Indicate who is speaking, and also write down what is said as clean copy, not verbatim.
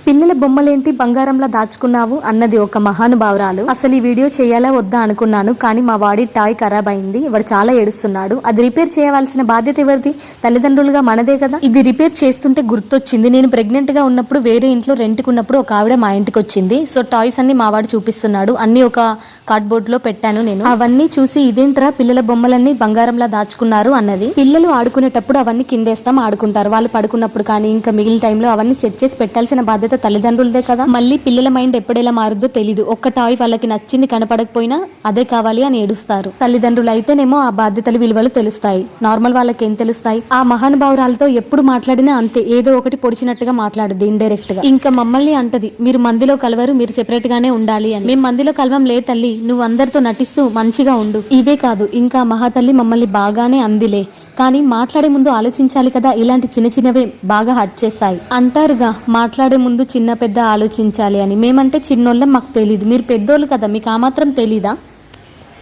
Speaker 1: పిల్లల బొమ్మలేంటి బంగారంలా దాచుకున్నావు అన్నది ఒక మహానుభావురాలు. అసలు ఈ వీడియో చేయాలా వద్దా అనుకున్నాను, కానీ మా వాడి టాయ్ ఖరాబ్ అయింది. వాడు చాలా ఏడుస్తున్నాడు. అది రిపేర్ చేయవలసిన బాధ్యత ఎవరిది? తల్లిదండ్రులుగా మనదే కదా. ఇది రిపేర్ చేస్తుంటే గుర్తొచ్చింది, నేను ప్రెగ్నెంట్ గా ఉన్నప్పుడు వేరే ఇంట్లో రెంట్కున్నప్పుడు ఒక ఆవిడ మా ఇంటికి వచ్చింది. సో టాయ్స్ అన్ని మా వాడు చూపిస్తున్నాడు. అన్ని ఒక కార్డ్బోర్డ్ లో పెట్టాను నేను. అవన్నీ చూసి ఇదేంట్రా పిల్లల బొమ్మలన్నీ బంగారంలా దాచుకున్నారు అన్నది. పిల్లలు ఆడుకునేటప్పుడు అవన్నీ కిందేస్తాం, ఆడుకుంటారు. వాళ్ళు పడుకున్నప్పుడు కానీ ఇంకా మిగిలిన టైంలో అవన్నీ సెట్ చేసి పెట్టాల్సిన బాధ్యత తల్లిదండ్రులదే కదా. మళ్ళీ పిల్లల మైండ్ ఎప్పుడెలా మారుద్దో తెలీదు. ఒక్క టాయ్ వాళ్ళకి నచ్చింది కనపడకపోయినా అదే కావాలి అని ఏడుస్తారు. తల్లిదండ్రులు అయితేనేమో ఆ బాధ్యతల విలువలు తెలుస్తాయి. నార్మల్ వాళ్ళకి ఏం తెలుస్తాయి? ఆ మహానుభావురాలతో ఎప్పుడు మాట్లాడినా అంతే, ఏదో ఒకటి పొడిచినట్టుగా మాట్లాడుద్ది ఇండైరెక్ట్ గా. ఇంకా మమ్మల్ని అంటది, మీరు మందిలో కలవరు, మీరు సెపరేట్ గానే ఉండాలి అని. మేము మందిలో కలవం లే తల్లి, నువ్వు అందరితో నటిస్తూ మంచిగా ఉండు. ఇదే కాదు, ఇంకా మహాతల్లి మమ్మల్ని బాగానే అందిలే, కానీ మాట్లాడే ముందు ఆలోచించాలి కదా. ఇలాంటి చిన్న చిన్నవే బాగా హర్ట్ చేస్తాయి అంటారుగా, మాట్లాడే ముందు చిన్న పెద్ద ఆలోచించాలి అని. మేమంటే చిన్నోళ్ళం, మాకు తెలీదు. మీరు పెద్దోళ్ళు కదా, మీకు ఆ మాత్రం తెలీదా?